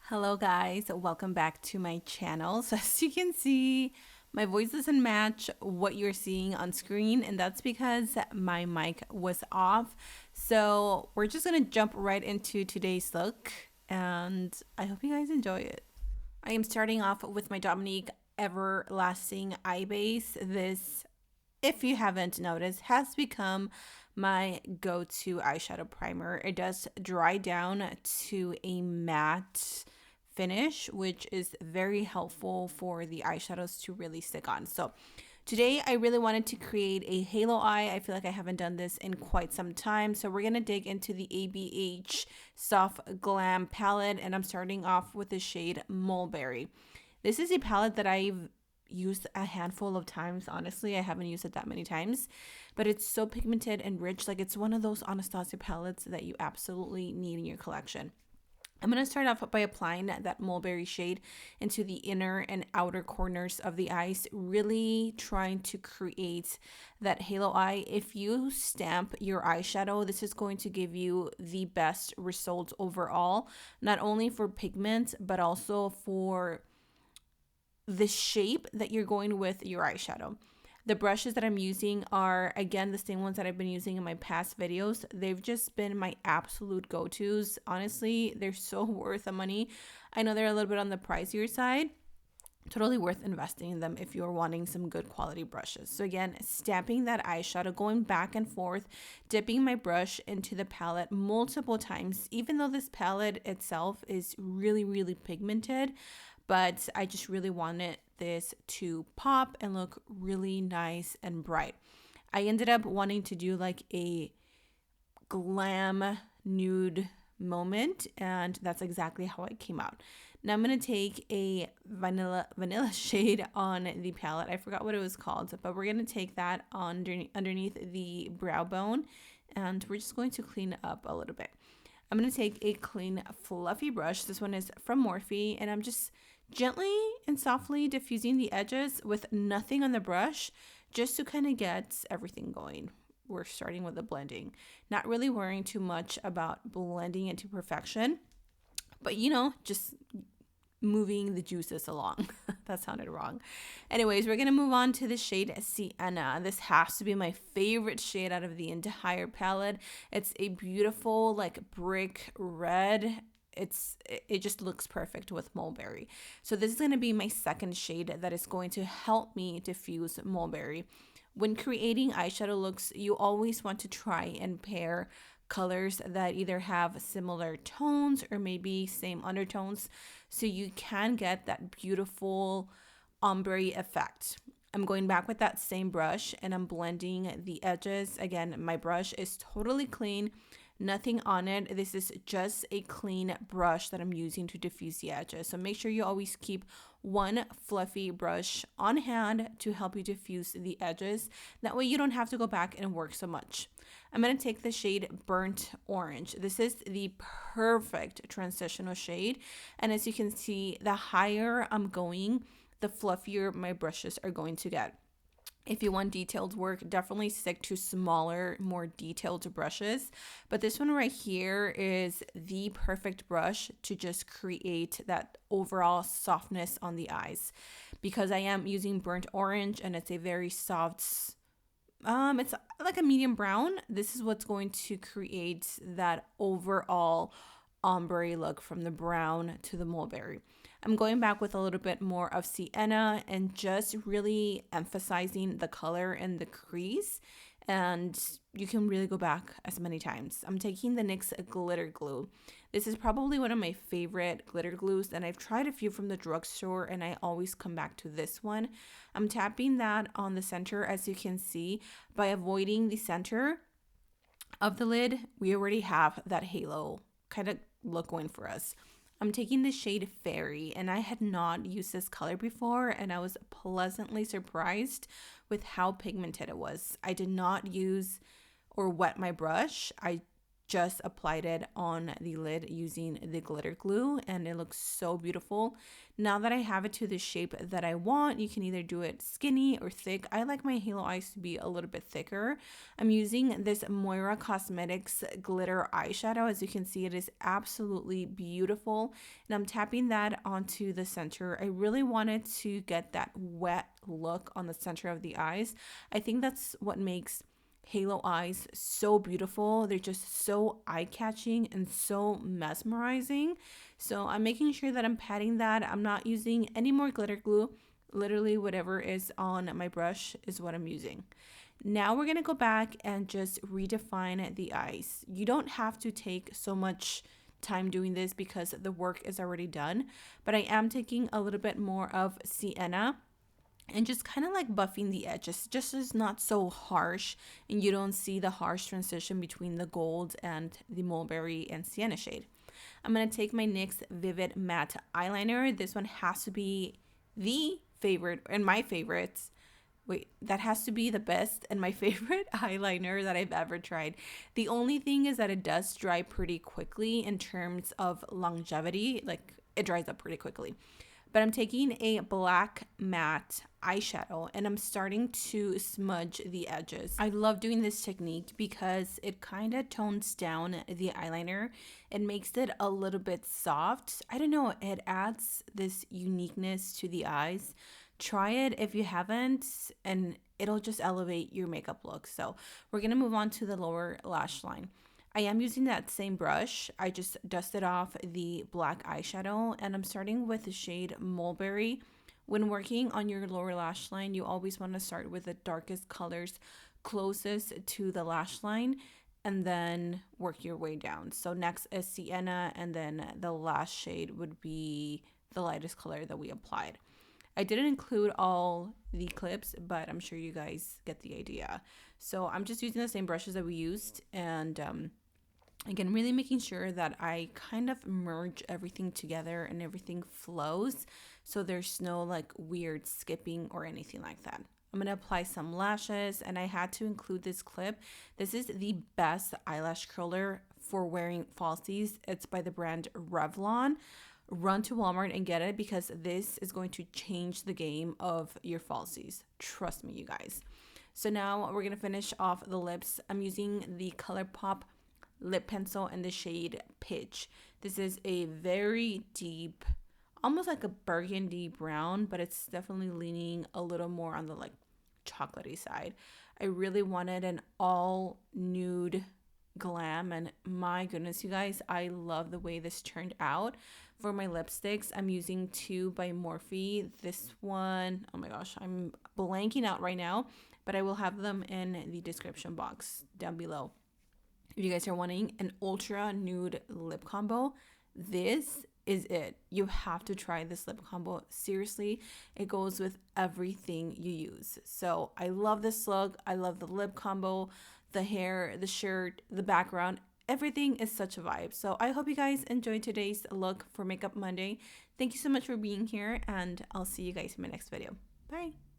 Hello guys, welcome back to my channel. So as you can see, my voice doesn't match what you're seeing on screen, and that's because my mic was off. So we're just gonna jump right into today's look, and I hope you guys enjoy it. I am starting off with my Dominique Everlasting Eye Base. This, if you haven't noticed, has become my go-to eyeshadow primer. It does dry down to a matte finish, which is very helpful for the eyeshadows to really stick on. So today I really wanted to create a halo eye. I feel like I haven't done this in quite some time. So we're going to dig into the ABH Soft Glam palette, and I'm starting off with the shade Mulberry. This is a palette that I've used a handful of times. Honestly, I haven't used it that many times, but it's so pigmented and rich. Like, it's one of those Anastasia palettes that you absolutely need in your collection. I'm going to start off by applying that mulberry shade into the inner and outer corners of the eyes, really trying to create that halo eye. If you stamp your eyeshadow, this is going to give you the best results overall, not only for pigment, but also for the shape that you're going with your eyeshadow. The brushes that I'm using are, again, the same ones that I've been using in my past videos. They've just been my absolute go-tos. Honestly, they're so worth the money. I know they're a little bit on the pricier side. Totally worth investing in them if you're wanting some good quality brushes. So again, stamping that eyeshadow, going back and forth, dipping my brush into the palette multiple times, even though this palette itself is really, really pigmented, but I just really wanted this to pop and look really nice and bright. I ended up wanting to do like a glam nude moment, and that's exactly how it came out. Now I'm going to take a vanilla shade on the palette. I forgot what it was called, but we're going to take that underneath the brow bone, and we're just going to clean up a little bit. I'm going to take a clean fluffy brush. This one is from Morphe, and I'm just gently and softly diffusing the edges with nothing on the brush, just to kind of get everything going. We're starting with the blending, not really worrying too much about blending it to perfection, but just moving the juices along. That sounded wrong. Anyways, we're gonna move on to the shade Sienna. This has to be my favorite shade out of the entire palette. It's a beautiful like brick red. It just looks perfect with mulberry. So this is going to be my second shade that is going to help me diffuse mulberry. When creating eyeshadow looks, you always want to try and pair colors that either have similar tones or maybe same undertones, so you can get that beautiful ombre effect. I'm going back with that same brush and I'm blending the edges. Again, my brush is totally clean. Nothing on it. This is just a clean brush that I'm using to diffuse the edges. So make sure you always keep one fluffy brush on hand to help you diffuse the edges. That way you don't have to go back and work so much. I'm going to take the shade Burnt Orange. This is the perfect transitional shade. And as you can see, the higher I'm going, the fluffier my brushes are going to get. If you want detailed work, definitely stick to smaller, more detailed brushes. But this one right here is the perfect brush to just create that overall softness on the eyes. Because I am using Burnt Orange and it's a very soft, it's like a medium brown. This is what's going to create that overall ombre look from the brown to the mulberry. I'm going back with a little bit more of Sienna and just really emphasizing the color and the crease, and you can really go back as many times. I'm taking the NYX glitter glue. This is probably one of my favorite glitter glues, and I've tried a few from the drugstore and I always come back to this one. I'm tapping that on the center, as you can see. By avoiding the center of the lid, we already have that halo kind of look going for us. I'm taking the shade Fairy, and I had not used this color before, and I was pleasantly surprised with how pigmented it was. I did not use or wet my brush. I just applied it on the lid using the glitter glue, and it looks so beautiful. Now that I have it to the shape that I want, you can either do it skinny or thick. I like my halo eyes to be a little bit thicker. I'm using this Moira Cosmetics glitter eyeshadow. As you can see, it is absolutely beautiful, and I'm tapping that onto the center. I really wanted to get that wet look on the center of the eyes. I think that's what makes halo eyes so beautiful. They're just so eye-catching and so mesmerizing. So I'm making sure that I'm patting that. I'm not using any more glitter glue. Literally whatever is on my brush is what I'm using. Now we're going to go back and just redefine the eyes. You don't have to take so much time doing this because the work is already done, but I am taking a little bit more of sienna and just kind of like buffing the edges, just so it's not so harsh and you don't see the harsh transition between the gold and the mulberry and sienna shade. I'm going to take my NYX Vivid Matte Eyeliner. This one has to be the favorite and my favorites. Wait, that has to be the best and my favorite eyeliner that I've ever tried. The only thing is that it does dry pretty quickly in terms of longevity. Like, it dries up pretty quickly. But I'm taking a black matte eyeshadow and I'm starting to smudge the edges. I love doing this technique because it kind of tones down the eyeliner. It makes it a little bit soft. I don't know, it adds this uniqueness to the eyes. Try it if you haven't, and it'll just elevate your makeup look. So we're gonna move on to the lower lash line. I am using that same brush. I just dusted off the black eyeshadow and I'm starting with the shade Mulberry. When working on your lower lash line, you always want to start with the darkest colors closest to the lash line and then work your way down. So next is Sienna, and then the last shade would be the lightest color that we applied. I didn't include all the clips, but I'm sure you guys get the idea. So I'm just using the same brushes that we used, and again, really making sure that I kind of merge everything together and everything flows so there's no like weird skipping or anything like that. I'm going to apply some lashes, and I had to include this clip. This is the best eyelash curler for wearing falsies. It's by the brand Revlon. Run to Walmart and get it because this is going to change the game of your falsies. Trust me, you guys. So now we're going to finish off the lips. I'm using the ColourPop lip pencil in the shade Pitch. This is a very deep, almost like a burgundy brown, but it's definitely leaning a little more on the like chocolatey side. I really wanted an all nude glam, and my goodness, you guys, I love the way this turned out. For my lipsticks, I'm using two by Morphe. This one, oh my gosh, I'm blanking out right now, but I will have them in the description box down below. If you guys are wanting an ultra nude lip combo, this is it. You have to try this lip combo. Seriously, it goes with everything you use. So I love this look. I love the lip combo, the hair, the shirt, the background. Everything is such a vibe. So I hope you guys enjoyed today's look for Makeup Monday. Thank you so much for being here, and I'll see you guys in my next video. Bye.